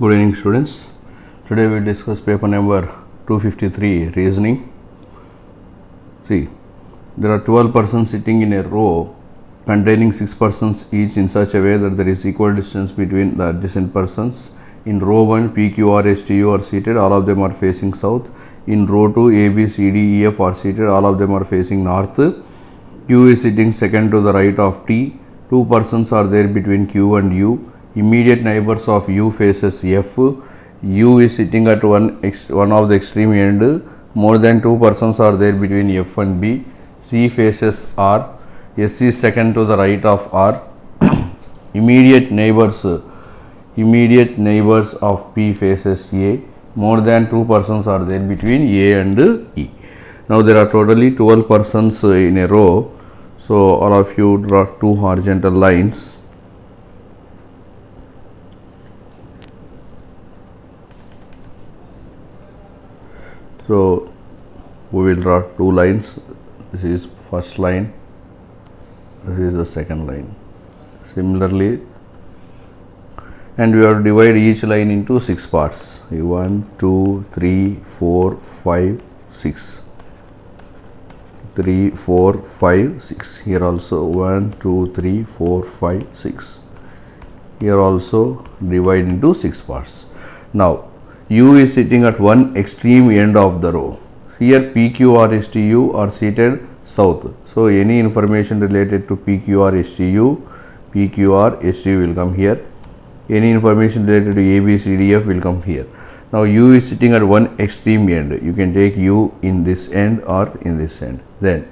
Good evening, students. Today we discuss paper number 253, reasoning. See, there are 12 persons sitting in a row containing 6 persons each in such a way that there is equal distance between the adjacent persons. In row 1, P, Q, R, S, T, U are seated, all of them are facing south. In row 2, A, B, C, D, E, F are seated, all of them are facing north. Q is sitting second to the right of T. 2 persons are there between Q and U. Immediate neighbors of U faces F. U is sitting at one of the extreme end. More than 2 persons are there between F and B. C faces R. S is second to the right of R. Immediate neighbors of P faces A. More than 2 persons are there between A and E. Now there are totally 12 persons in a row. So all of you draw 2 horizontal lines. So we will draw 2 lines. This is first line, this is the second line. Similarly, and we have to divide each line into 6 parts. 1, 2, 3, 4, 5, 6. 3, 4, 5, 6. Here also 1, 2, 3, 4, 5, 6. Here also divide into 6 parts. Now U is sitting at one extreme end of the row. Here P, Q, R, S, T, U are seated south. So any information related to P, Q, R, S, T, U, P, Q, R, S, T, U will come here. Any information related to A, B, C, D, F will come here. Now U is sitting at one extreme end. You can take U in this end or in this end. Then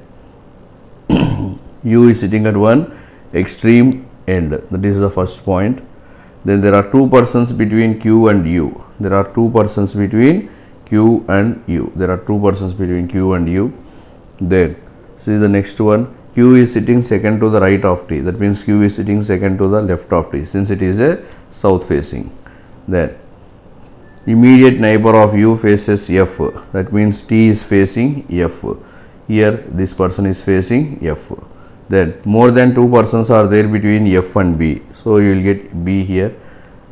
U is sitting at one extreme end. That is the first point. Then there are 2 persons between Q and U. There are 2 persons between Q and U. There are 2 persons between Q and U. Then see the next one. Q is sitting second to the right of T. That means Q is sitting second to the left of T, since it is a south facing. Then immediate neighbor of U faces F. That means T is facing F. Here this person is facing F. Then more than 2 persons are there between F and B. So you will get B here.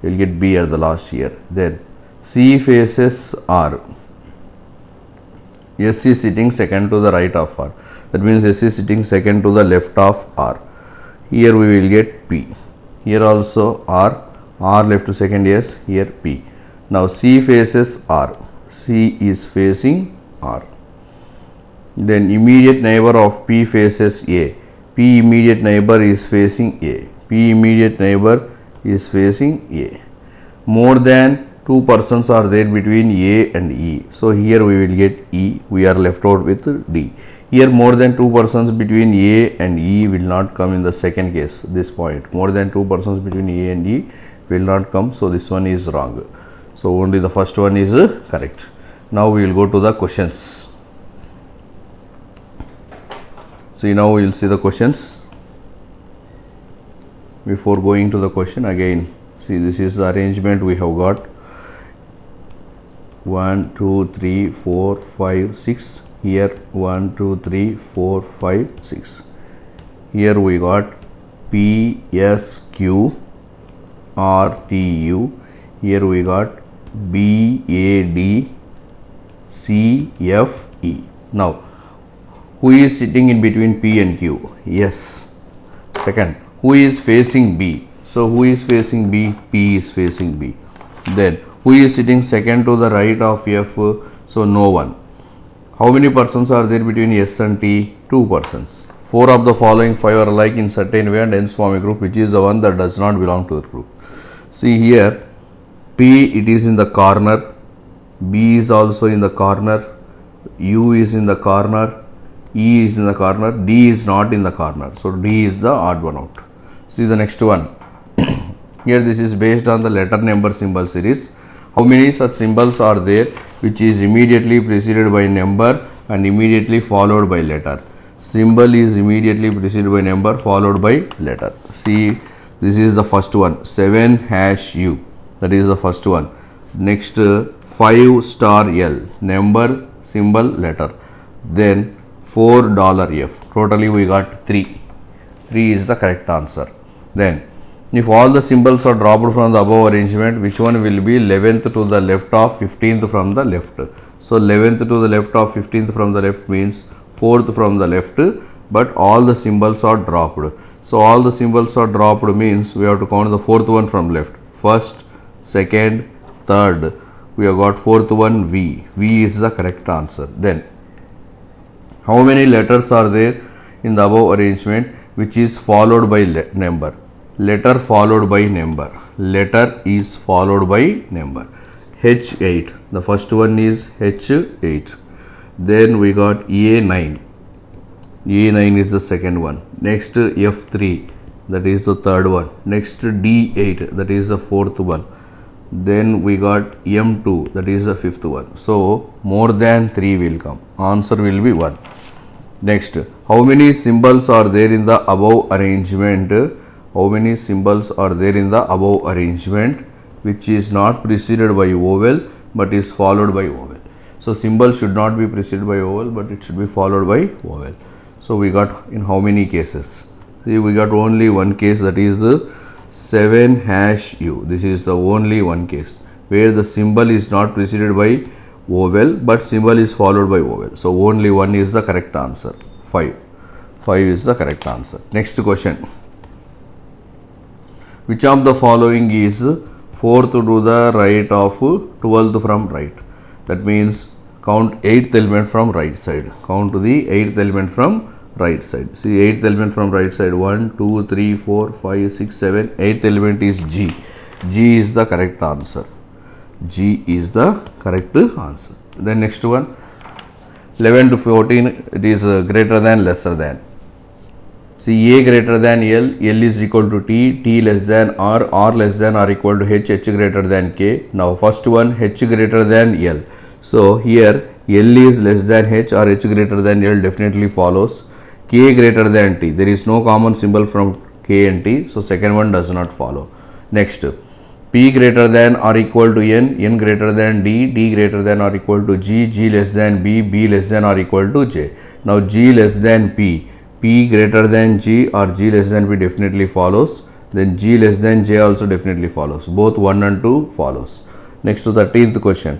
You will get B at the last here. Then C faces R. S is sitting second to the right of R. That means S is sitting second to the left of R. Here we will get P. Here also R. R left to second S. Here P. Now C faces R. C is facing R. Then immediate neighbor of P faces A. P immediate neighbor is facing A. P immediate neighbor is facing A. More than 2 persons are there between A and E. So here we will get E. We are left out with D. Here more than 2 persons between A and E will not come in the second case. This point, more than 2 persons between A and E will not come. So this one is wrong. So only the first one is correct. Now we will go to the questions. See, now we will see the questions. Before going to the question, again see, this is the arrangement we have got. 1, 2, 3, 4, 5, 6. Here 1, 2, 3, 4, 5, 6. Here we got P, S, Q, R, T, U. Here we got B, A, D, C, F, E. Now who is sitting in between P and Q? Yes. Second, who is facing B? So who is facing B? P is facing B. Then who is sitting second to the right of F? So no one. How many persons are there between S and T? 2 persons. 4 of the following 5 are alike in certain way and hence form a group. Which is the one that does not belong to the group? See here, P, it is in the corner. B is also in the corner. U is in the corner. E is in the corner. D is not in the corner. So D is the odd one out. See the next one. Here this is based on the letter number symbol series. How many such symbols are there which is immediately preceded by number and immediately followed by letter? Symbol is immediately preceded by number followed by letter. See, this is the first one, 7#U. That is the first one. Next 5*L, number, symbol, letter. Then $4F. Totally we got 3. 3 is the correct answer. Then If all the symbols are dropped from the above arrangement, which one will be 11th to the left of 15th from the left? So 11th to the left of 15th from the left means 4th from the left, but all the symbols are dropped. So all the symbols are dropped means we have to count the 4th one from left. First, second, third. We have got 4th one V. V is the correct answer. Then how many letters are there in the above arrangement which is followed by number? Letter followed by number. Letter is followed by number. H8. The first one is H8. Then we got A9. A9 is the second one. Next F3. That is the third one. Next D8. That is the fourth one. Then we got M2. That is the fifth one. So more than 3 will come. Answer will be 1. Next, how many symbols are there in the above arrangement? How many symbols are there in the above arrangement which is not preceded by vowel but is followed by vowel? So symbol should not be preceded by vowel but it should be followed by vowel. So we got in how many cases? See, we got only one case, that is the 7#U. This is the only one case where the symbol is not preceded by vowel but symbol is followed by vowel. So only one is the correct answer. 5. 5 is the correct answer. Next question. Which of the following is 4th to the right of 12th from right? That means count 8th element from right side. Count to the 8th element from right side. See, 8th element from right side. 1, 2, 3, 4, 5, 6, 7. 8th element is G. G is the correct answer. G is the correct answer. Then next one. 11 to 14, it is greater than, lesser than. See, A greater than L, L is equal to T, T less than R less than or equal to H, H greater than K. Now first one, H greater than L. So here L is less than H or H greater than L definitely follows. K greater than T, there is no common symbol from K and T, so second one does not follow. Next, P greater than or equal to N, N greater than D, D greater than or equal to G, G less than B, B less than or equal to J. Now G less than P, P greater than G or G less than P definitely follows. Then G less than J also definitely follows. Both 1 and 2 follows. Next to 13th question.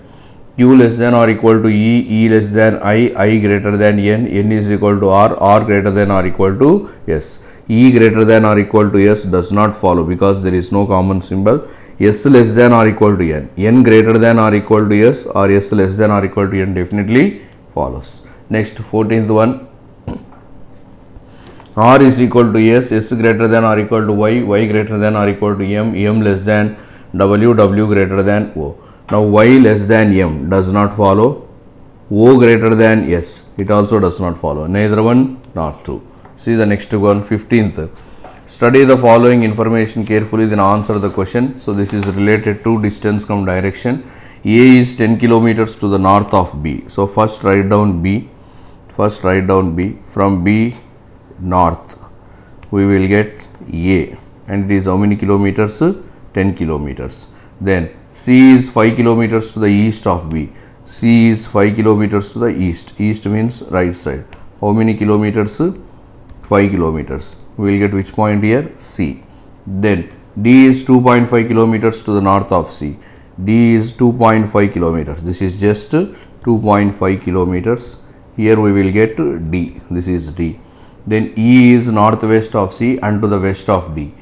Q less than or equal to E, E less than I greater than N, N is equal to R greater than or equal to S. E greater than or equal to S does not follow because there is no common symbol. S less than or equal to N. N greater than or equal to S or S less than or equal to N definitely follows. Next 14th one. R is equal to S, S greater than or equal to Y, Y greater than or equal to M, M less than W, W greater than O. Now Y less than M does not follow. O greater than S, it also does not follow. Neither one, not true. See the next one, 15th. Study the following information carefully, then answer the question. So this is related to distance cum direction. A is 10 kilometers to the north of B. So first write down B. First write down B. From B north we will get A, and it is how many kilometers? 10 kilometers. Then C is 5 kilometers to the east of B. C is 5 kilometers to the east. East means right side. How many kilometers? 5 kilometers. We will get which point here? C. Then D is 2.5 kilometers to the north of C. D is 2.5 kilometers. This is just 2.5 kilometers. Here we will get D. This is D. Then E is northwest of C and to the west of D.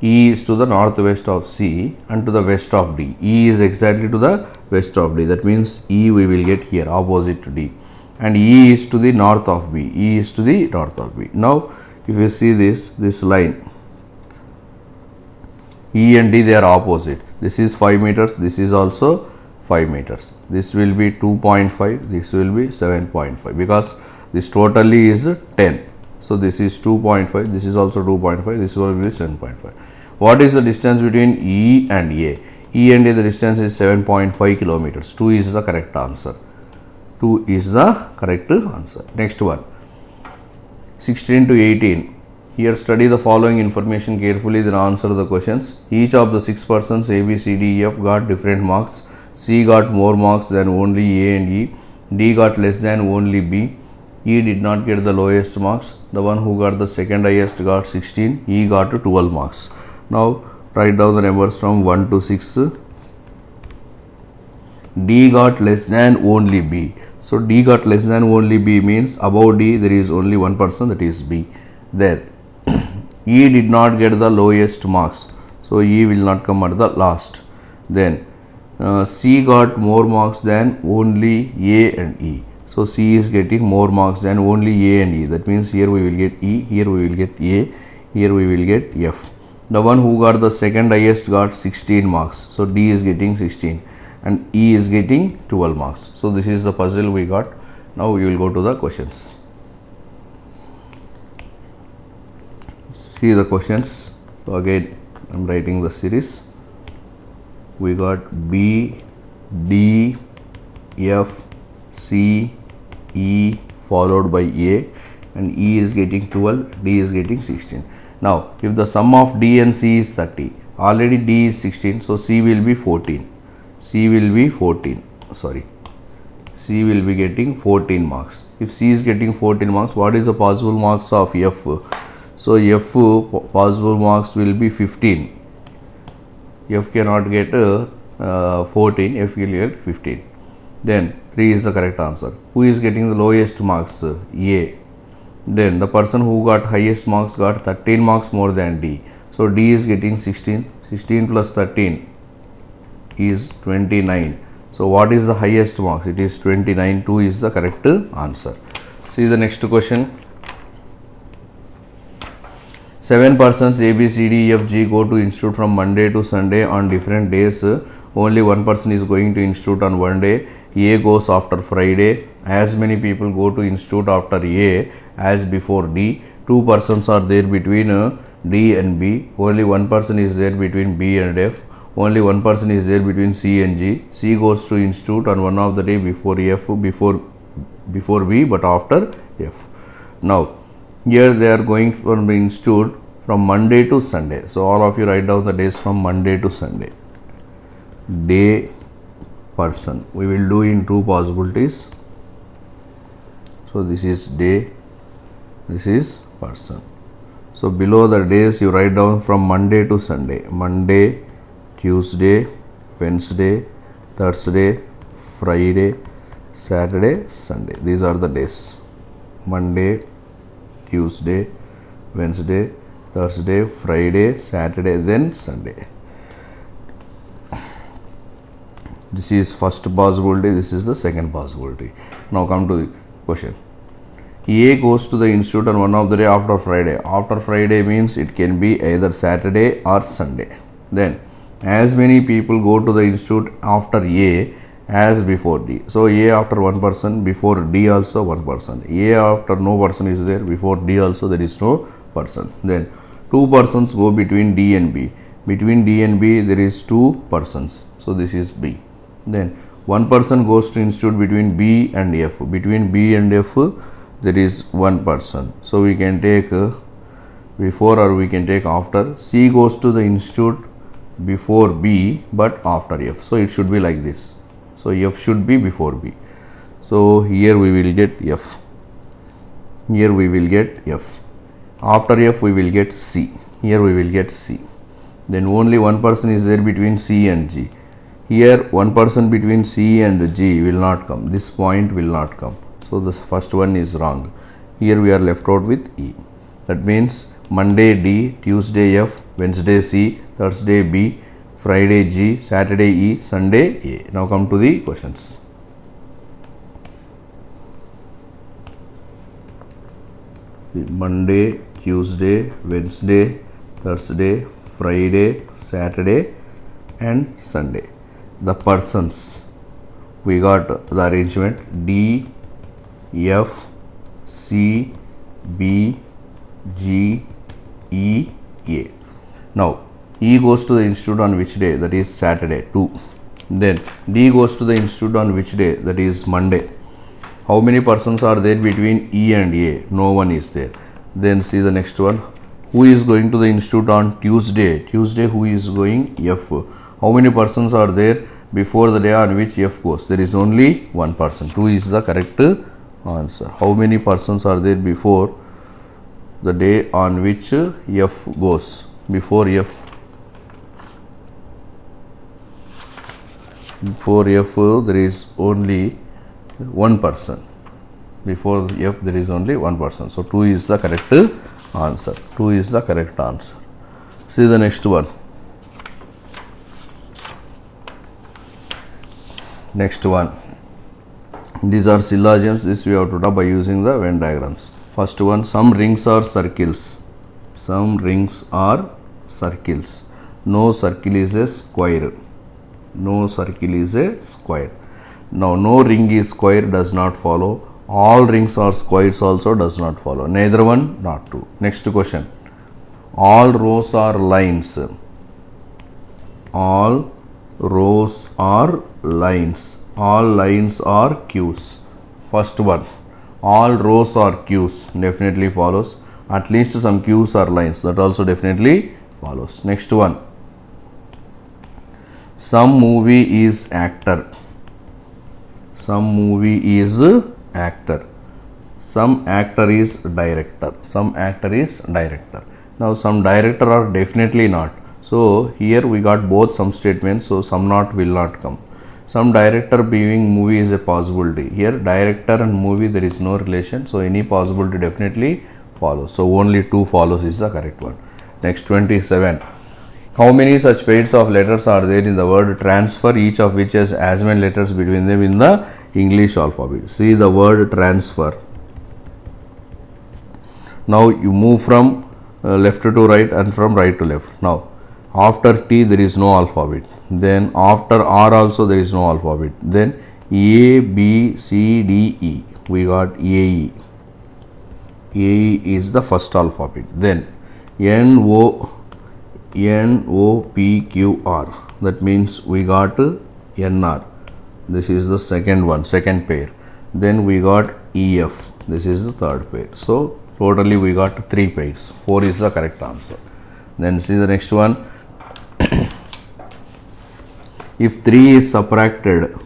E is to the northwest of C and to the west of D. E is exactly to the west of D. That means E we will get here opposite to D. And E is to the north of B. E is to the north of B. Now if you see this line, E and D, they are opposite. This is 5 meters. This is also 5 meters. This will be 2.5. This will be 7.5 because this totally is 10. So this is 2.5, this is also 2.5, this will be 7.5. What is the distance between E and A? E and A, the distance is 7.5 kilometers. 2 is the correct answer. 2 is the correct answer. Next one. 16 to 18. Here study the following information carefully, then answer the questions. Each of the 6 persons A, B, C, D, E, F got different marks. C got more marks than only A and E. D got less than only B. E did not get the lowest marks. The one who got the second highest got 16. E got 12 marks. Now write down the numbers from 1 to 6. D got less than only B. So D got less than only B means above D there is only one person, that is B. Then E did not get the lowest marks, so E will not come at the last. Then C got more marks than only A and E. So C is getting more marks than only A and E. That means here we will get E, here we will get A, here we will get F. The one who got the second highest got 16 marks. So D is getting 16 and E is getting 12 marks. So this is the puzzle we got. Now we will go to the questions. See the questions. So again I am writing the series. We got B, D, F, C, E followed by A, and E is getting 12, D is getting 16. Now if the sum of D and C is 30, already D is 16, so C will be 14. C will be 14. Sorry. C will be getting 14 marks. If C is getting 14 marks, what is the possible marks of F? So F possible marks will be 15. F cannot get 14, F will get 15. Then 3 is the correct answer. Who is getting the lowest marks? A. Then the person who got highest marks got 13 marks more than D. So D is getting 16. 16 plus 13 is 29. So what is the highest marks? It is 29. 2 is the correct answer. See the next question. 7 persons A, B, C, D, E, F, G go to institute from Monday to Sunday on different days. Only one person is going to institute on one day. A goes after Friday. As many people go to institute after A as before D. 2 persons are there between D and B. Only one person is there between B and F. Only one person is there between C and G. C goes to institute on one of the day before F, before B, but after F. Now here they are going from the institute from Monday to Sunday. So all of you write down the days from Monday to Sunday. Day, person. We will do in 2 possibilities. So this is day, this is person. So below the days you write down from Monday to Sunday. Monday, Tuesday, Wednesday, Thursday, Friday, Saturday, Sunday. These are the days. Monday, Tuesday, Wednesday, Thursday, Friday, Saturday, then Sunday. This is first possibility, this is the second possibility. Now come to the question. A goes to the institute on one of the day after Friday. After Friday means it can be either Saturday or Sunday. Then as many people go to the institute after A as before D. So A after one person, before D also one person. A after no person is there, before D also there is no person. Then 2 persons go between D and B. Between D and B there is 2 persons. So this is B. Then 1 person goes to institute between B and F. Between B and F there is 1 person. So we can take before or we can take after. C goes to the institute before B but after F. So it should be like this. So F should be before B. So here we will get F. Here we will get F. After F we will get C. Here we will get C. Then only 1 person is there between C and G. Here 1 person between C and G will not come. This point will not come. So the first one is wrong. Here we are left out with E. That means Monday D, Tuesday F, Wednesday C, Thursday B, Friday G, Saturday E, Sunday A. Now come to the questions. Monday, Tuesday, Wednesday, Thursday, Friday, Saturday and Sunday. The persons, we got the arrangement D, F, C, B, G, E, A. Now E goes to the institute on which day? That is Saturday, 2. Then D goes to the institute on which day? That is Monday. How many persons are there between E and A? No one is there. Then see the next one. Who is going to the institute on Tuesday? Tuesday who is going? F. How many persons are there before the day on which F goes? There is only 1 person. 2 is the correct answer. How many persons are there before the day on which F goes? Before F Before F there is only one person. Before F there is only one person. So 2 is the correct answer. 2 is the correct answer. See the next one. Next one. These are syllogisms. This we have to do by using the Venn diagrams. First one, some rings are circles. Some rings are circles. No circle is a square. No circle is a square. Now, no ring is square does not follow. All rings are squares also does not follow. Neither one, not true. Next question. All rows are lines. All rows are lines. All lines are queues. First one. All rows are queues. Definitely follows. At least some queues are lines. That also definitely follows. Next one. Some movie is actor. Some movie is actor. Some actor is director. Some actor is director. Now some director are definitely not. So here we got both some statements. So some not will not come. Some director being movie is a possibility. Here director and movie there is no relation. So any possibility definitely follows. So only 2 follows is the correct one. Next 27. How many such pairs of letters are there in the word transfer, each of which has as many letters between them in the English alphabet? See the word transfer. Now you move from left to right and from right to left. Now after T there is no alphabet. Then after R also there is no alphabet. Then A, B, C, D, E. We got AE. AE is the first alphabet. Then N, O, P, Q, R. That means we got NR. This is the second one, second pair. Then we got EF. This is the third pair. So totally we got 3 pairs. 4 is the correct answer. Then see the next one. If 3 is subtracted,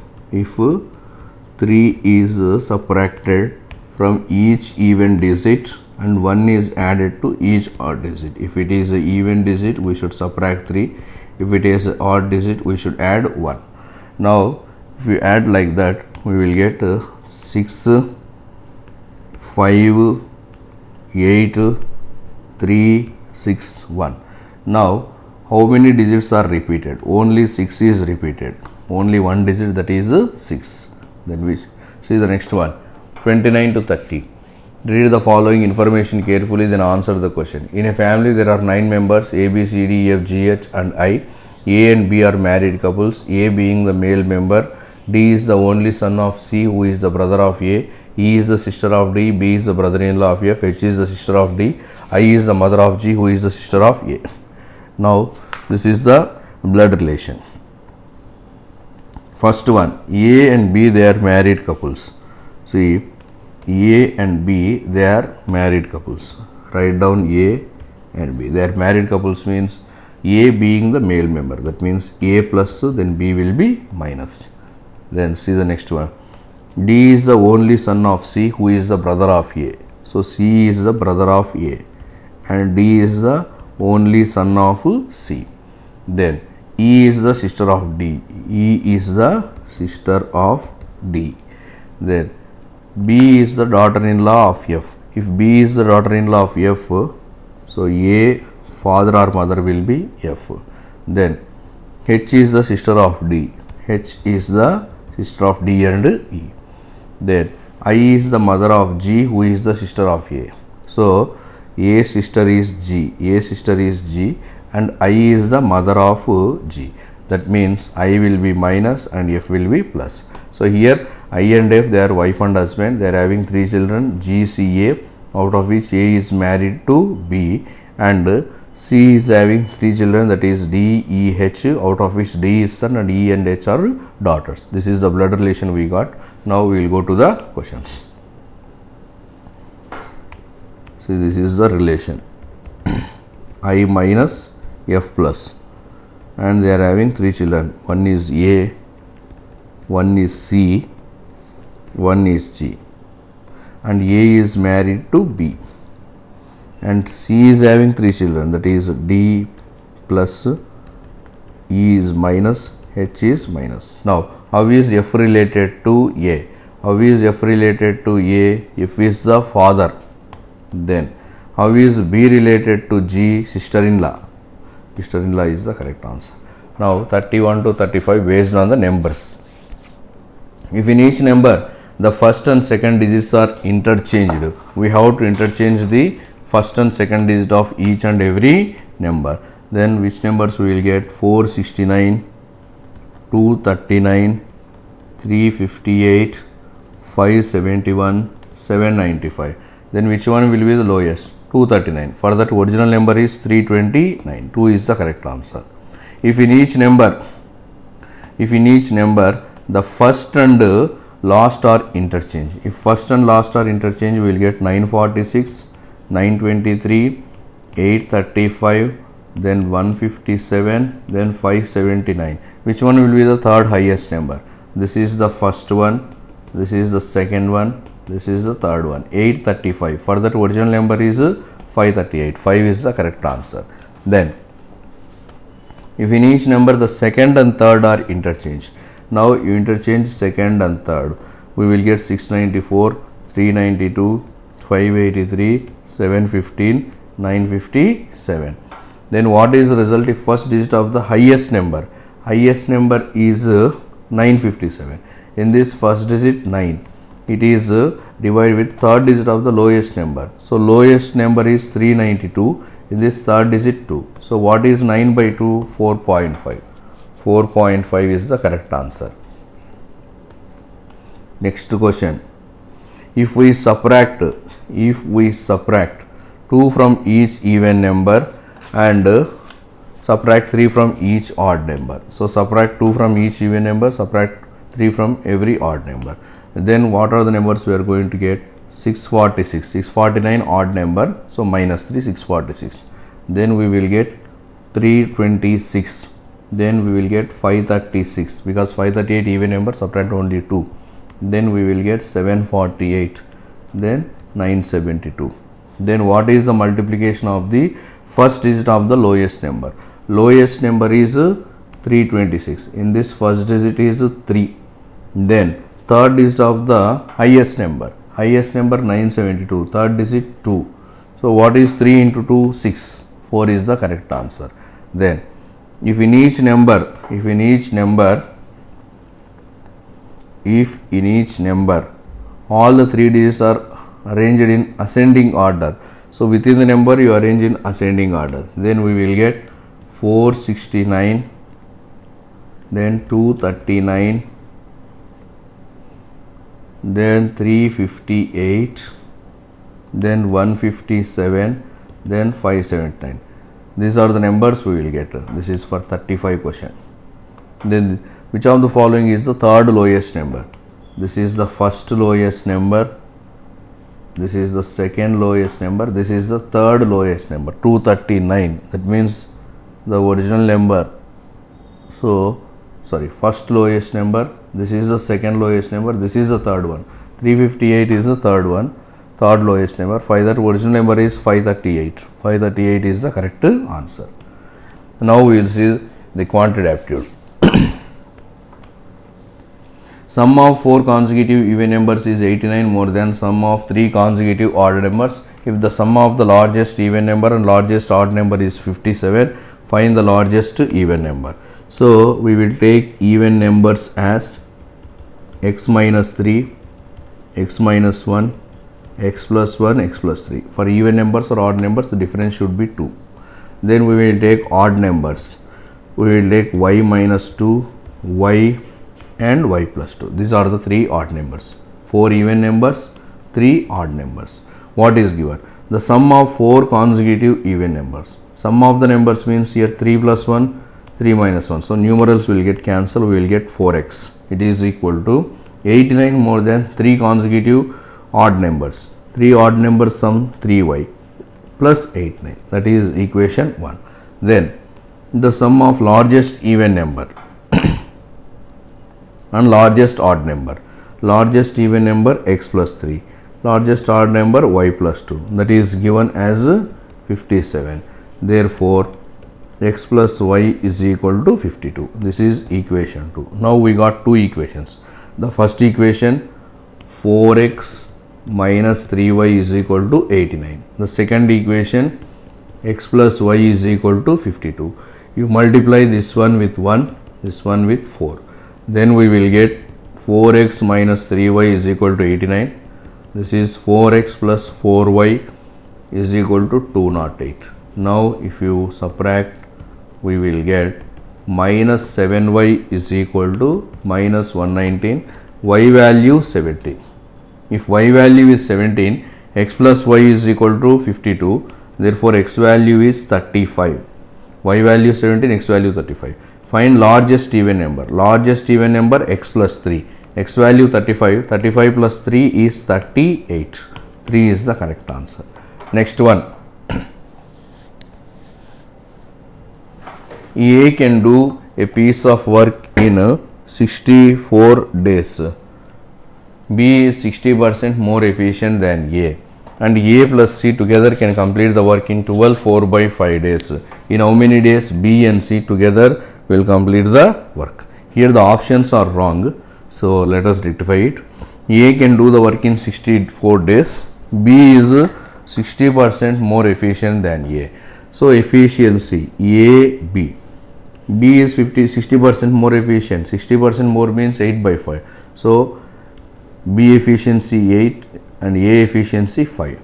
from each even digit and 1 is added to each odd digit. If it is an even digit, we should subtract 3. If it is an odd digit, we should add 1. Now, if we add like that, we will get 6, 5, 8, 3, 6, 1. Now, how many digits are repeated? Only 6 is repeated. Only one digit, that is 6. Then we see the next one. 29 to 30. Read the following information carefully, then answer the question. In a family, there are 9 members A, B, C, D, E, F, G, H and I. A and B are married couples, A being the male member. D is the only son of C, who is the brother of A. E is the sister of D, B is the brother-in-law of F, H is the sister of D, I is the mother of G, who is the sister of A. Now, this is the blood relation. First one, A and B, they are married couples. See, A and B, they are married couples. Write down A and B. They are married couples means A being the male member. That means A plus, then B will be minus. Then see the next one. D is the only son of C, who is the brother of A. So C is the brother of A and D is the only son of C. Then E is the sister of D. E is the sister of D. Then B is the daughter-in-law of F. If B is the daughter-in-law of F, so A, father or mother will be F. Then H is the sister of D. H is the sister of D and E. Then I is the mother of G, who is the sister of A. So A sister is G. A sister is G and I is the mother of G. That means I will be minus and F will be plus. So here I and F, they are wife and husband. They are having 3 children, G, C, A, out of which A is married to B and C is having 3 children, that is D, E, H, out of which D is son and E and H are daughters. This is the blood relation we got. Now we will go to the questions. See, this is the relation. I minus F plus, and they are having 3 children. One is A, one is C, one is G, and A is married to B, and C is having 3 children, that is D plus, E is minus, H is minus. Now, how is F related to A? How is F related to A? F is the father. Then, how is B related to G? Sister-in-law. Sister-in-law is the correct answer. Now, 31 to 35 based on the numbers. If in each number the first and second digits are interchanged, we have to interchange the first and second digit of each and every number. Then which numbers we will get? 469, 239, 358, 571, 795. Then which one will be the lowest? 239. For that original number is 329. 2 is the correct answer. If in each number the first and last are interchanged. If first and last are interchanged, we will get 946, 923, 835, then 157, then 579. Which one will be the third highest number? This is the first one, this is the second one, this is the third one. 835. For that original number is 538. 5 is the correct answer. Then, if in each number the second and third are interchanged, now you interchange second and third, we will get 694, 392, 583, 715, 957. Then what is the result if first digit of the highest number? Highest number is 957. In this first digit 9, it is divided with third digit of the lowest number. So lowest number is 392. In this third digit 2. So what is 9 by 2? 4.5. 4.5 is the correct answer. Next question. If we subtract 2 from each even number and subtract 3 from each odd number. So subtract 2 from each even number, subtract 3 from every odd number. Then what are the numbers we are going to get? 646, 649 odd number, so minus 3, 646. Then we will get 326. Then we will get 536 because 538 even number, subtract only 2. Then we will get 748. Then 972. Then what is the multiplication of the first digit of the lowest number? Lowest number is 326. In this first digit is 3. Then third digit of the highest number 972, third digit 2. So what is 3 into 2? 6. 4 is the correct answer. Then if in each number all the three digits are arranged in ascending order, so within the number you arrange in ascending order, then we will get 469, then 239, then 358, then 157, then 579. These are the numbers we will get. This is for 35 question. Then which of the following is the third lowest number? This is the first lowest number, this is the second lowest number, this is the third lowest number, 239. That means the original number. So first lowest number, this is the second lowest number, this is the third one. 358 is the third one, third lowest number. That original number is 538. 538 is the correct answer. Now we will see the quantitative aptitude. Sum of 4 consecutive even numbers is 89 more than sum of 3 consecutive odd numbers. If the sum of the largest even number and largest odd number is 57, find the largest even number. So we will take even numbers as x minus 3, x minus 1, x plus 1, x plus 3. For even numbers or odd numbers, the difference should be 2. Then we will take odd numbers. We will take y minus 2, y and y plus 2. These are the 3 odd numbers. 4 even numbers, 3 odd numbers. What is given? The sum of 4 consecutive even numbers. Sum of the numbers means here 3 plus 1, 3 minus 1. So numerals will get cancelled. We will get 4x. It is equal to 89 more than 3 consecutive odd numbers. 3 odd numbers sum 3y plus 89. That is equation 1. Then the sum of largest even number and largest odd number. Largest even number x plus 3. Largest odd number y plus 2. That is given as 57. Therefore, x plus y is equal to 52. This is equation 2. Now we got two equations. The first equation 4x minus 3y is equal to 89. The second equation x plus y is equal to 52. You multiply this one with 1, this one with 4. Then we will get 4x minus 3y is equal to 89. This is 4x plus 4y is equal to 208. Now if you subtract, we will get minus 7y is equal to minus 119. Y value 17. If y value is 17, x plus y is equal to 52. Therefore x value is 35. Y value 17, x value 35. Find largest even number. Largest even number x plus 3. X value 35. 35 plus 3 is 38. 3 is the correct answer. Next one. A can do a piece of work in 64 days. B is 60% more efficient than A, and A plus C together can complete the work in 12 4/5 days. In how many days B and C together will complete the work? Here the options are wrong, so let us rectify it. A can do the work in 64 days. B is 60% more efficient than A. So efficiency A, B. B is 60% more efficient. 60% more means 8/5. So B efficiency 8 and A efficiency 5.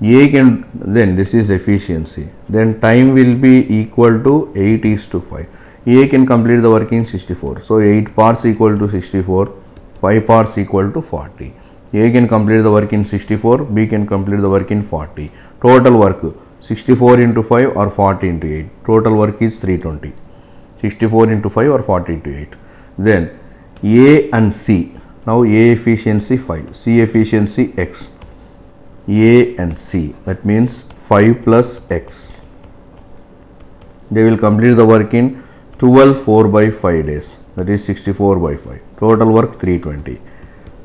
A can, then this is efficiency. Then time will be equal to 8:5. A can complete the work in 64. So 8 parts equal to 64. 5 parts equal to 40. A can complete the work in 64. B can complete the work in 40. Total work 64 into 5 or 40 into 8. Total work is 320. 64 into 5 or 40 into 8. Then A and C. Now A efficiency 5, C efficiency x. A and C, that means 5 plus x. They will complete the work in 12 4/5 days, that is 64/5. Total work 320.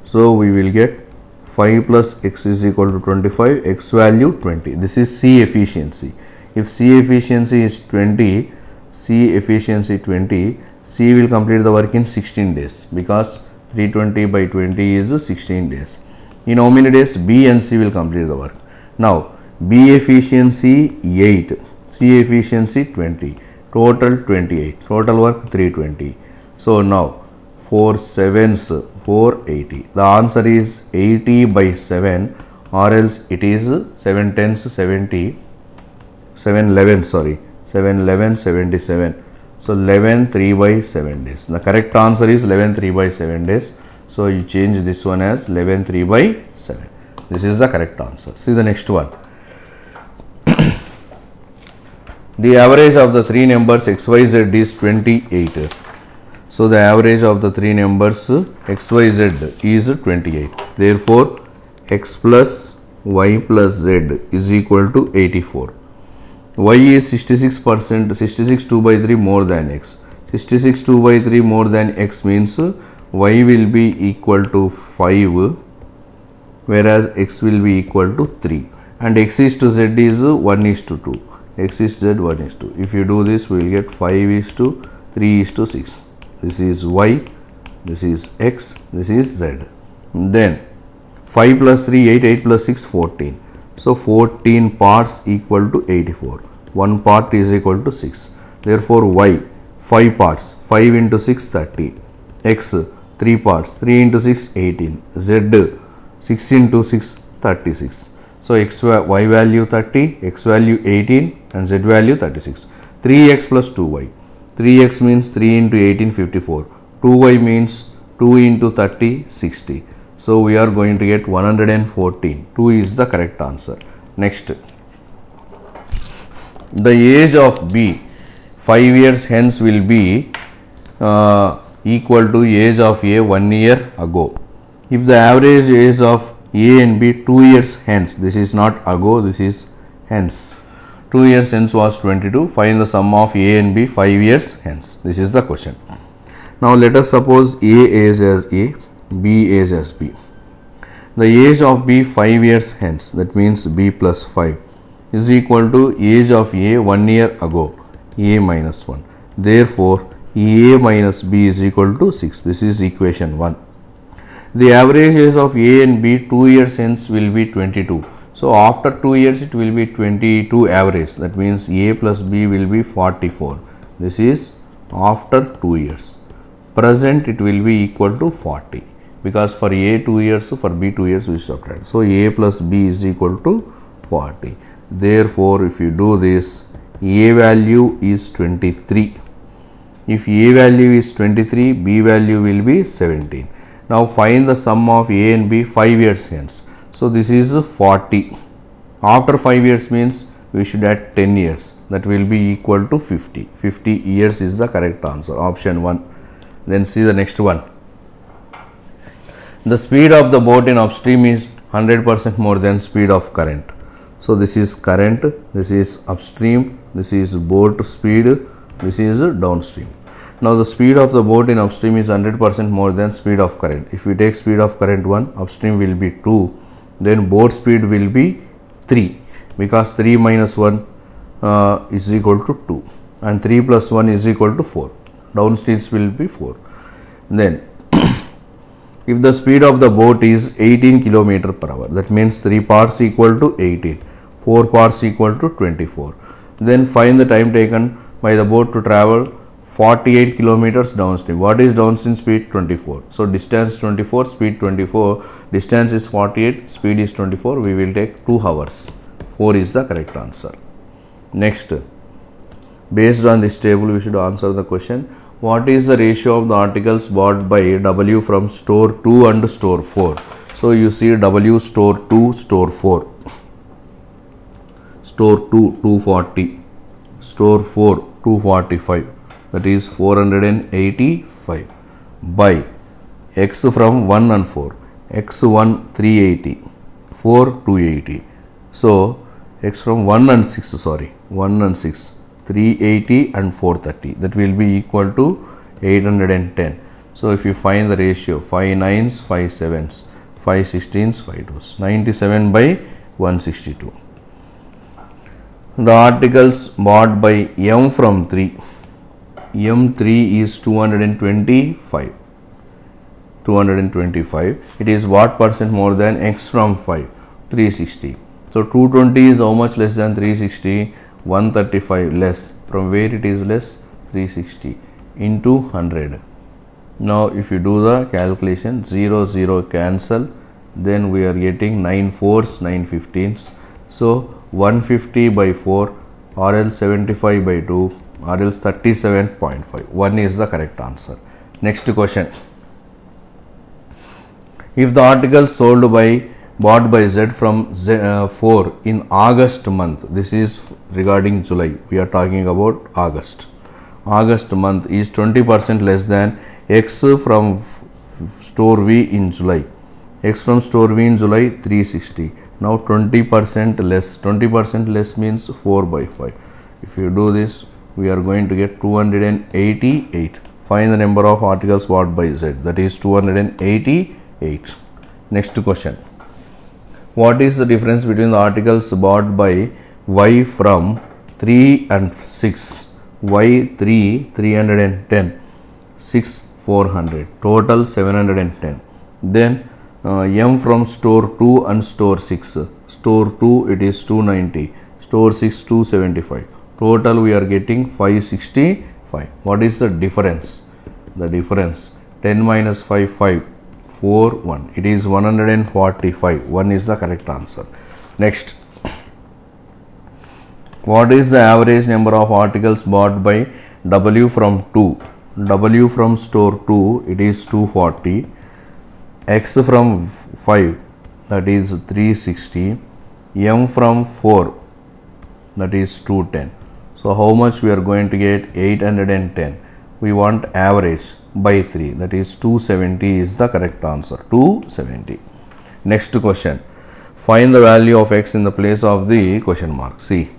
So we will get 5 plus x is equal to 25, x value 20. This is C efficiency. If C efficiency is 20, C efficiency 20, C will complete the work in 16 days, because 320 by 20 is 16 days. In how many days B and C will complete the work? Now B efficiency 8, C efficiency 20, total 28, total work 320. So now 4 sevens 480. The answer is 80 by 7, or else it is 7 tens 70, 7 11 sorry 7 11 77. So 11 3/7 days. The correct answer is 11 3/7 days. So you change this one as 11 3/7. This is the correct answer. See the next one. The average of the three numbers x, y, z is 28. So the average of the three numbers x, y, z is 28. Therefore x plus y plus z is equal to 84. Y is 66%, 66 2/3 more than x. 66 2/3 more than x means y will be equal to 5, whereas x will be equal to 3, and x is to z is 1:2. X is to z 1:2. If you do this, we will get 5:3:6. This is y, this is x, this is z. Then 5 plus 3 8, 8 plus 6 14. So 14 parts equal to 84. 1 part is equal to 6. Therefore y 5 parts, 5 into 6 30. X 3 parts, 3 into 6 18. Z 6 into 6 36. So y value 30, x value 18 and z value 36. 3x plus 2y. 3x means 3 into 18 54. 2y means 2 into 30 60. So we are going to get 114. 2 is the correct answer. Next, the age of B 5 years hence will be equal to age of A 1 year ago. If the average age of A and B 2 years hence, this is not ago, this is hence. 2 years hence was 22. Find the sum of A and B 5 years hence. This is the question. Now let us suppose A age as A, B age as B. The age of B 5 years hence, that means B plus 5, is equal to age of A 1 year ago. A minus 1. Therefore, A minus B is equal to 6. This is equation 1. The average age of A and B 2 years hence will be 22. So, after 2 years it will be 22 average. That means A plus B will be 44. This is after 2 years. Present it will be equal to 40. Because for A 2 years, for B 2 years we subtract. So, A plus B is equal to 40. Therefore, if you do this, A value is 23. If A value is 23, B value will be 17. Now, find the sum of A and B 5 years hence. So, this is 40. After 5 years means we should add 10 years. That will be equal to 50. 50 years is the correct answer. Option 1. Then see the next one. The speed of the boat in upstream is 100% more than speed of current. So, this is current, this is upstream, this is boat speed, this is downstream. Now, the speed of the boat in upstream is 100% more than speed of current. If we take speed of current 1, upstream will be 2, then boat speed will be 3, because 3 minus 1 is equal to 2 and 3 plus 1 is equal to 4. Downstream will be 4. Then, if the speed of the boat is 18 km per hour, that means 3 parts equal to 18, 4 parts equal to 24. Then find the time taken by the boat to travel 48 kilometers downstream. What is downstream speed? 24. So, distance 24, speed 24, distance is 48, speed is 24. We will take 2 hours. 4 is the correct answer. Next, based on this table, we should answer the question. What is the ratio of the articles bought by W from store 2 and store 4? So, you see W store 2, store 4. Store 2, 240. Store 4, 245. That is 485 by X from 1 and 4. X1 380, 4 280. So, X from 1 and 6, 380 and 430, that will be equal to 810. So, if you find the ratio 5 9s, 5 7s, 5 16s, 5 2s, 97 by 162. The articles bought by M from 3. M3 is 225. 225. It is what percent more than X from 5? 360. So, 220 is how much less than 360? 135 less. From where it is less? 360 into 100. Now, if you do the calculation, 0 0 cancel, then we are getting 9 4s, 9 15s. So, 150 by 4 or else 75 by 2 or else 37.5. 1 is the correct answer. Next question. If the article bought by Z from 4 in August month, this is regarding July, we are talking about August. August month is 20% less than X from store V in July. X from store V in July 360. Now 20% less. 20% less means 4 by 5. If you do this, we are going to get 288. Find the number of articles bought by Z, that is 288. Next question. What is the difference between the articles bought by Y from 3 and 6? Y 3 310, 6 400, total 710. Then M from store 2 and store 6. Store 2 it is 290, store 6 275. Total we are getting 565. What is the difference? The difference 10 minus 5 5, 4 1. It is 145. 1 is the correct answer. Next. What is the average number of articles bought by W from 2? W from store 2 it is 240. X from 5 that is 360. M from 4 that is 210. So, how much we are going to get? 810. We want average by 3, that is 270 is the correct answer. 270. Next question. Find the value of X in the place of the question mark. See,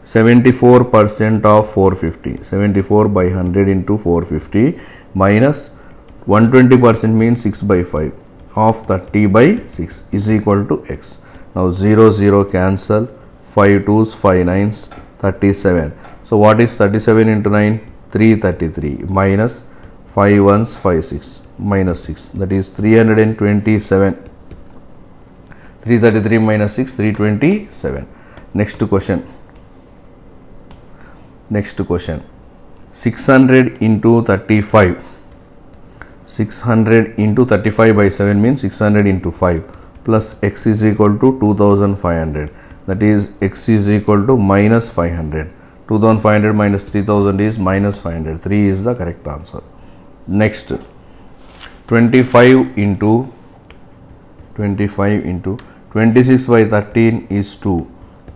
74% of 450. 74 by 100 into 450 minus 120% means 6 by 5 of 30 by 6 is equal to X. Now 0 0 cancel, 5 2s, 5 9s, 37. So what is 37 into 9? 333 minus 5 ones 5 6 minus 6, that is 327. 333 minus 6, 327. Next question. 600 into 35. 600 into 35 by 7 means 600 into 5 plus x is equal to 2500, that is x is equal to minus 500. 2500 minus 3000 is minus 500. 3 is the correct answer. Next, 25 into 26 by 13 is 2.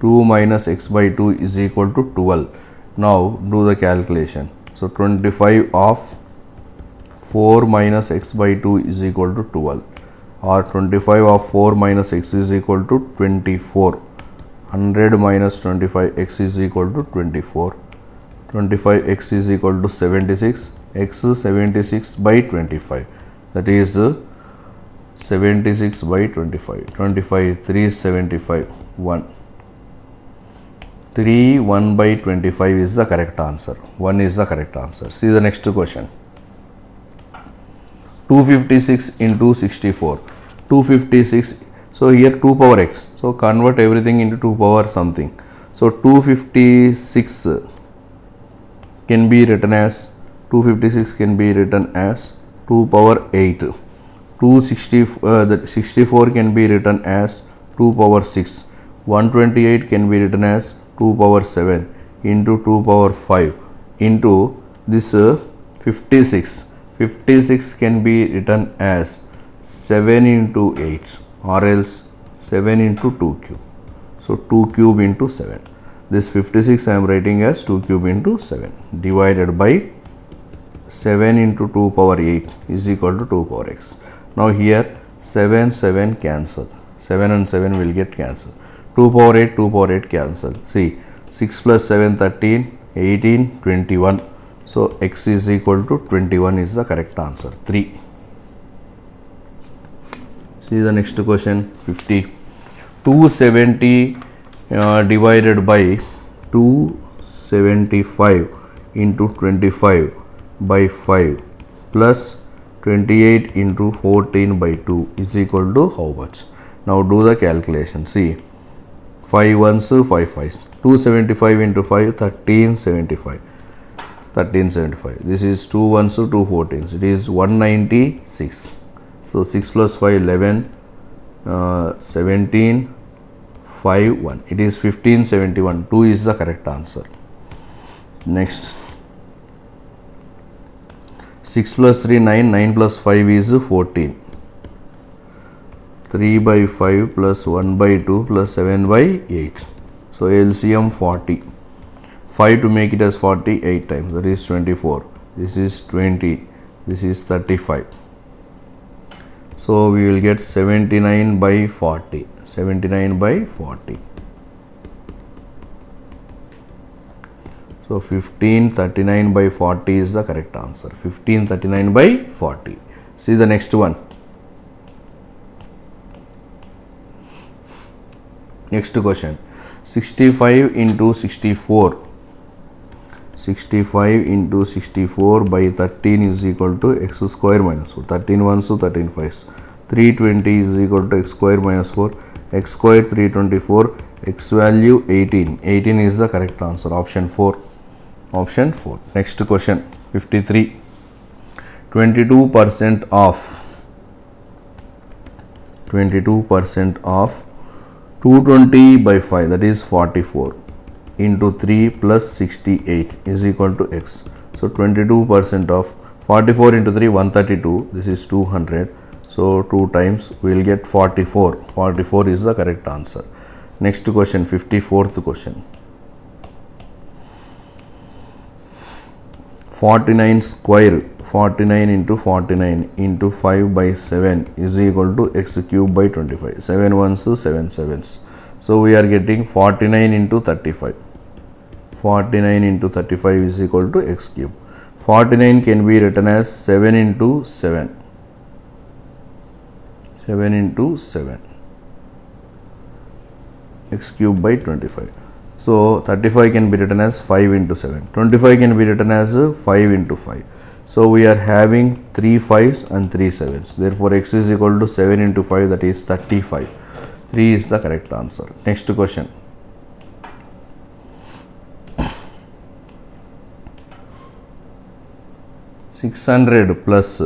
2 minus x by 2 is equal to 12. Now do the calculation. So 25 of 4 minus x by 2 is equal to 12, or 25 of 4 minus x is equal to 24. 100 minus 25, x is equal to 24. 25 x is equal to 76. X is 76 by 25, that is 76 by 25. 25 3 is 75. 1 3 1 by 25 is the correct answer. 1 is the correct answer. See the next question. 256 into 64. 256. So here 2 power x. So convert everything into 2 power something. So 256 can be written as 2 power 8. 64 can be written as 2 power 6. 128 can be written as 2 power 7 into 2 power 5 into this 56. 56 can be written as 7 into 8 or else 7 into 2 cube. So 2 cube into 7. This 56 I am writing as 2 cube into 7 divided by 7 into 2 power 8 is equal to 2 power x. Now here 7 cancel. 7 and 7 will get cancelled. 2 power 8 cancel. See, 6 plus 7 13, 18, 21. So x is equal to 21 is the correct answer. 3. See the next question. 50. 270 divided by 275 into 25 by 5 plus 28 into 14 by 2 is equal to how much? Now do the calculation. See, 5 ones 5 5s. 275 into 5, 1375. 1375. This is 2 ones 2 14s. It is 196. So 6 plus 5 11, 17, 5 1. It is 1571. 2 is the correct answer. Next, 6 plus 3 9, 9 plus 5 is 14. 3 by 5 plus 1 by 2 plus 7 by 8. So LCM 40. 5 to make it as 40, 8 times, that is 24. This is 20. This is 35. So we will get 79 by 40. 79 by 40. So 1539 by 40 is the correct answer. 1539 by 40. See the next one. Next question. 65 into 64. 65 into 64 by 13 is equal to x square minus 4. 13 ones to 13 5s. 320 is equal to x square minus 4. X square 324. X value 18. 18 is the correct answer. Option 4. Option 4. Next question. 53. 22% off. 22% off 220 by 5, that is 44, into 3 plus 68 is equal to x. So 22% of 44 into 3, 132. This is 200. So 2 times we will get 44. 44 is the correct answer. Next question, 54th question. 49 square, 49 into 49 into 5 by 7 is equal to x cube by 25. 7 ones to 7 sevens. So we are getting 49 into 35. 49 into 35 is equal to x cube. 49 can be written as 7 into 7. 7 into 7. X cube by 25. So 35 can be written as 5 into 7. 25 can be written as 5 into 5. So we are having 3 5s and 3 7s. Therefore x is equal to 7 into 5, that is 35. 3 is the correct answer. Next question. $600 plus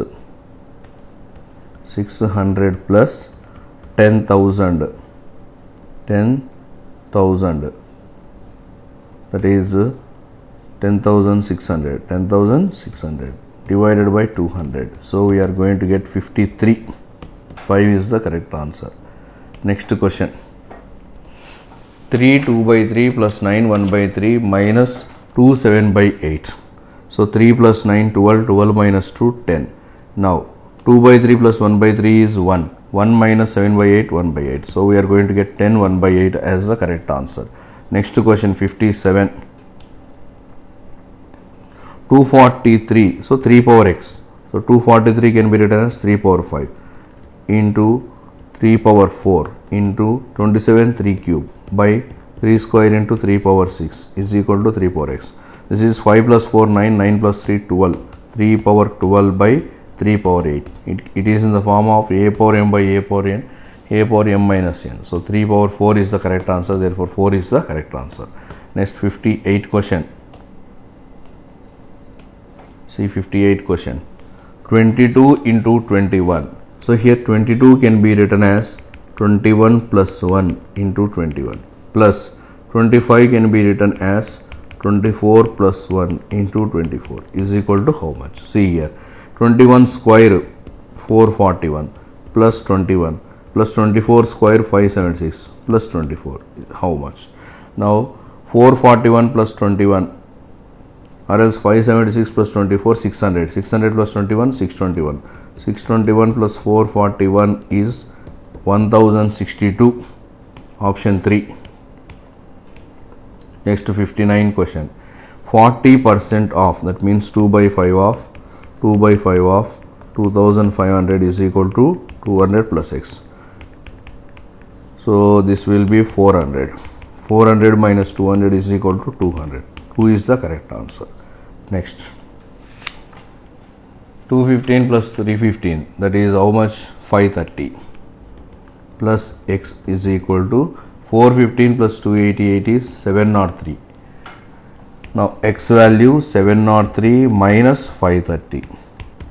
10,000. 10,000. That is 10,600. 10,600 divided by 200. So we are going to get 53. 5 is the correct answer. Next question. 3 2 by 3 plus 9 1 by 3 minus 2 7 by 8. So 3 plus 9 12, 12 minus 2 10. Now 2 by 3 plus 1 by 3 is 1. 1 minus 7 by 8 1 by 8. So we are going to get 10 1 by 8 as the correct answer. Next question 57. 243. So 3 power x. So 243 can be written as 3 power 5 into 3 power 4 into 27 3 cube by 3 square into 3 power 6 is equal to 3 power x. This is 5 plus 4 9, 9 plus 3 12. 3 power 12 by 3 power 8. It is in the form of a power m by a power n, a power m minus n. So 3 power 4 is the correct answer. Therefore 4 is the correct answer. Next 58 question. See 58 question. 22 into 21. So here 22 can be written as 21 plus 1 into 21 plus 25 can be written as 24 plus 1 into 24 is equal to how much? See here, 21 square 441 plus 21 plus 24 square 576 plus 24, how much? Now 441 plus 21 or else 576 plus 24 600, 600 plus 21 621, 621 plus 441 is 1062, option 3. Next 59 question. 40% off, that means 2 by 5 off, 2 by 5 off 2500 is equal to 200 plus x. So this will be 400. 400 minus 200 is equal to 200. 2 is the correct answer. Next 215 plus 315, that is how much? 530 plus x is equal to 415 plus 288 is 703. Now x value 703 minus 530,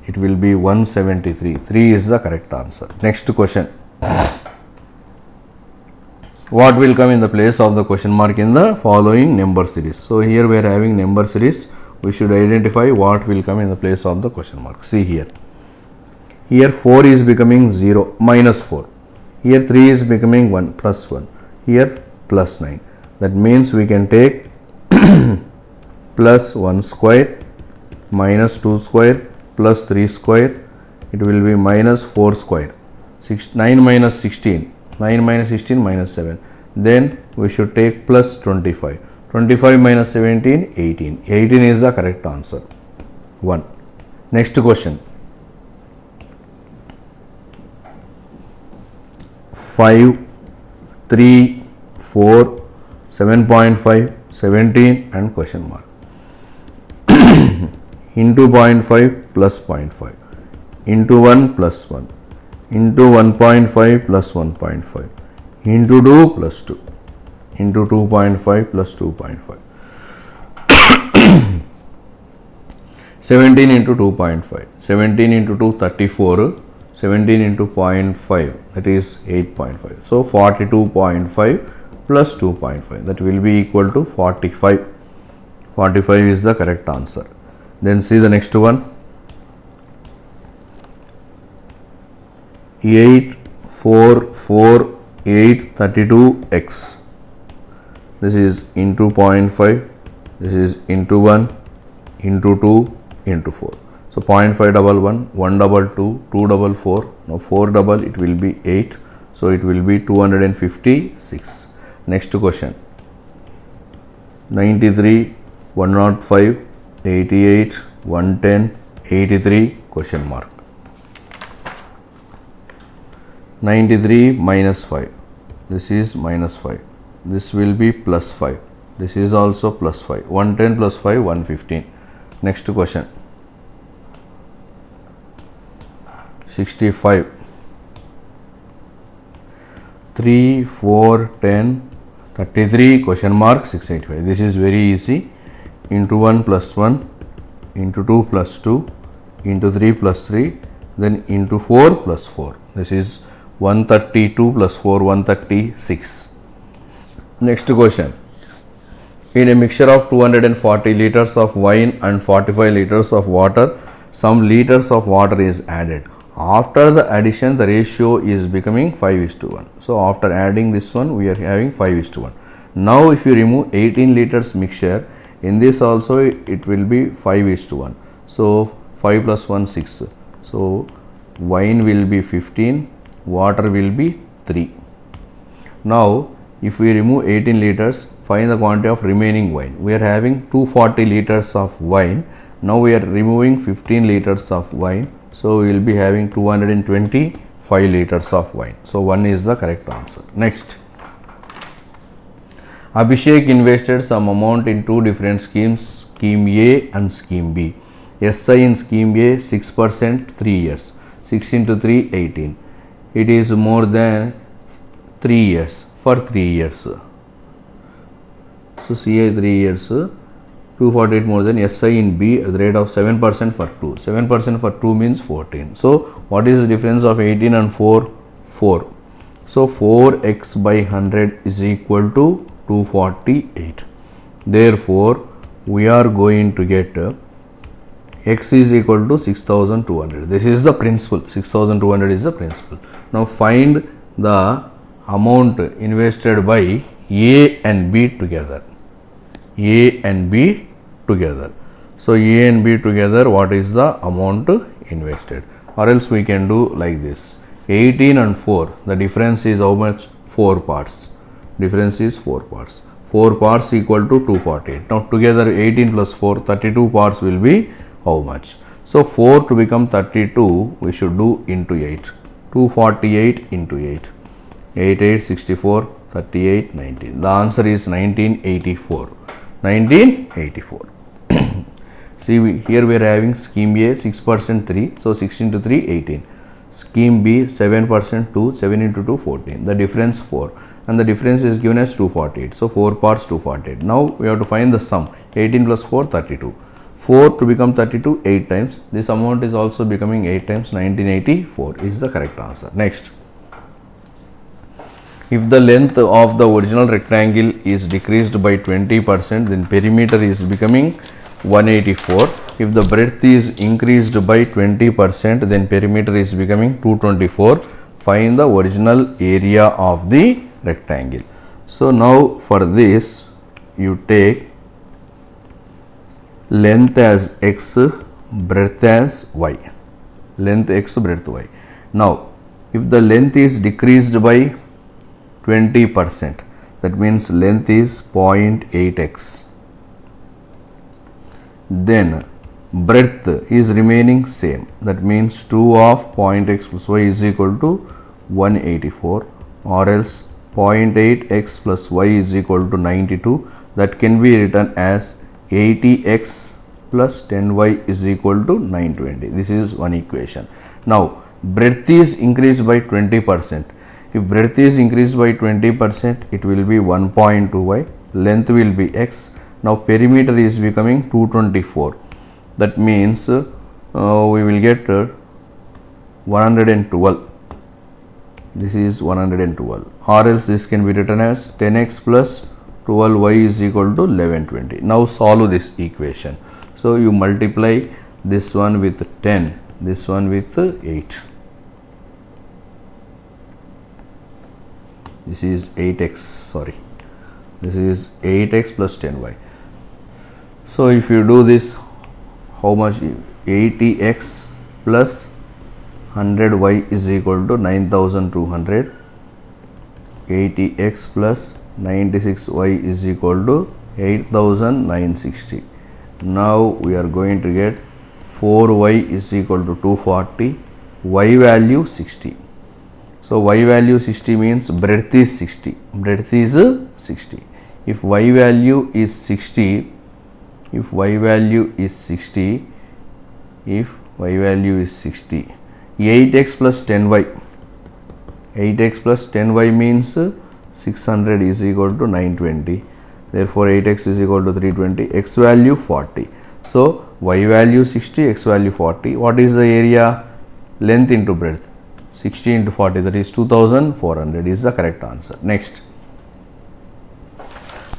it will be 173. 3 is the correct answer. Next question. What will come in the place of the question mark in the following number series? So here we are having number series. We should identify what will come in the place of the question mark. See here. Here 4 is becoming 0 minus 4. Here 3 is becoming 1 plus 1. Here plus 9. That means we can take plus 1 square minus 2 square plus 3 square. It will be minus 4 square. 9 minus 16. 9 minus 16 minus 7. Then we should take plus 25. 25 minus 17, 18. 18 is the correct answer. 1. Next question. 5, 3, 4, 7.5, 17 and question mark. Into 0.5 plus 0.5. Into 1 plus 1. Into 1.5 plus 1.5. Into 2 plus 2. Into 2.5 plus 2.5. 17 into 2.5. 17 into 2, 34. 17 into 0.5, that is 8.5. So 42.5 plus 2.5, that will be equal to 45. 45 is the correct answer. Then see the next one. 8, 4, 4, 8, 32x. This is into 0.5, this is into 1, into 2, into 4. So 0.5 double 1, 1 double 2, 2 double 4, now 4 double, it will be 8. So it will be 256. Next question. 93, 105, 88, 110, 83, question mark. 93 minus 5, this is minus 5. This will be plus 5. This is also plus 5. 110 plus 5, 115. Next question. 65. 3, 4, 10, 33, question mark, 685. This is very easy. Into 1 plus 1, into 2 plus 2, into 3 plus 3, then into 4 plus 4. This is 132 plus 4, 136. Next question. In a mixture of 240 liters of wine and 45 liters of water, some liters of water is added. After the addition, the ratio is becoming 5:1. So after adding this one, we are having 5:1. Now if you remove 18 liters mixture, in this also it will be 5:1. So 5 plus 1, 6. So wine will be 15, water will be 3. Now if we remove 18 liters, find the quantity of remaining wine. We are having 240 liters of wine. Now we are removing 15 liters of wine. So we will be having 225 liters of wine. So 1 is the correct answer. Next. Abhishek invested some amount in two different schemes, scheme A and scheme B. SI in scheme A 6%, 3 years. 6 into 3, 18. It is more than 3 years, for 3 years. So CI 3 years, 248 more than SI in B at the rate of 7% for 2. 7% for 2 means 14. So what is the difference of 18 and 4? 4. So 4x by 100 is equal to 248. Therefore, we are going to get x is equal to 6200. This is the principal. 6200 is the principal. Now find the amount invested by A and B together. A and B together. So A and B together, what is the amount invested? Or else we can do like this. 18 and 4, the difference is how much? 4 parts. Difference is 4 parts. 4 parts equal to 248. Now together 18 plus 4, 32 parts will be how much? So 4 to become 32, we should do into 8. 248 into 8. 8, 8, 64, 38, 19. The answer is 1984. 1984. See, here we are having scheme A 6% 3. So 6 into 3, 18. Scheme B 7% 2. 7 into 2, 14. The difference 4. And the difference is given as 248. So 4 parts 248. Now we have to find the sum. 18 plus 4, 32. 4 to become 32, 8 times. This amount is also becoming 8 times. 1984 is the correct answer. Next. If the length of the original rectangle is decreased by 20%, then perimeter is becoming 184. If the breadth is increased by 20%, then perimeter is becoming 224. Find the original area of the rectangle. So now for this, you take length as x, breadth as y. Length x, breadth y. Now, if the length is decreased by 20%, that means length is 0.8x. Then breadth is remaining same. That means 2 of 0.x plus y is equal to 184, or else 0.8x plus y is equal to 92. That can be written as 80x plus 10y is equal to 920. This is one equation. Now breadth is increased by 20%. If breadth is increased by 20%, it will be 1.2y. Length will be x. Now perimeter is becoming 224. That means we will get 112. This is 112. Or else this can be written as 10x plus 12y is equal to 1120. Now solve this equation. So you multiply this one with 10, this one with 8. This is 8x, sorry. This is 8x plus 10y. So if you do this, how much? 80x plus 100y is equal to 9200. 80x plus 96y is equal to 8960. Now we are going to get 4y is equal to 240, y value 60. So y value 60 means breadth is 60. Breadth is 60. if y value is 60, if y value is 60, 8x plus 10y, 8x plus 10y means 600 is equal to 920. Therefore, 8x is equal to 320, x value 40. So, y value 60, x value 40. What is the area? Length into breadth. 60 into 40, that is 2400 is the correct answer. Next,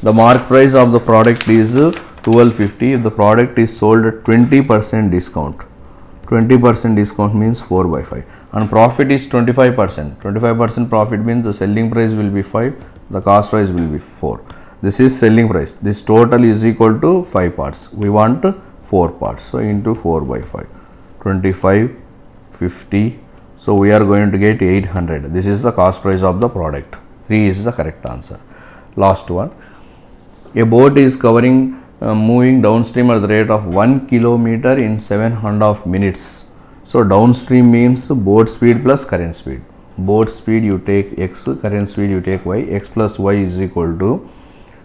the mark price of the product is 1250. If the product is sold at 20% discount, 20% discount means 4 by 5, and profit is 25%. 25% profit means the selling price will be 5, the cost price will be 4. This is selling price. This total is equal to 5 parts. We want 4 parts. So, into 4 by 5, 25, 50. So, we are going to get 800. This is the cost price of the product. 3 is the correct answer. Last one. A boat is moving downstream at the rate of 1 kilometer in 7.5 minutes. So, downstream means boat speed plus current speed. Boat speed you take x, current speed you take y. X plus y is equal to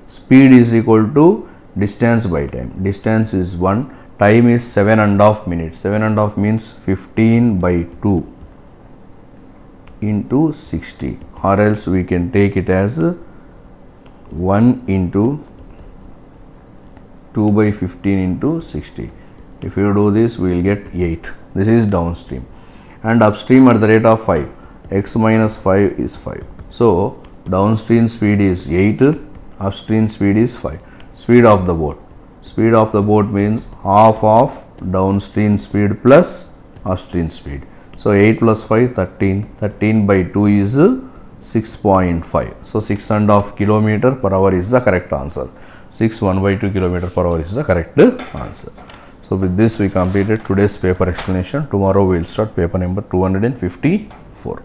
speed is equal to distance by time. Distance is 1, time is 7.5 minutes. 7.5 means 15 by 2 into 60, or else we can take it as 1 into 2 by 15 into 60. If you do this, we will get 8. This is downstream. And upstream at the rate of 5. X minus 5 is 5. So, downstream speed is 8. Upstream speed is 5. Speed of the boat. Speed of the boat means half of downstream speed plus upstream speed. So, 8 plus 5, 13. 13 by 2 is 6.5. So, 6.5 kilometer per hour is the correct answer. 6 1 by 2 kilometer per hour is the correct answer. So, with this we completed today's paper explanation. Tomorrow we will start paper number 254.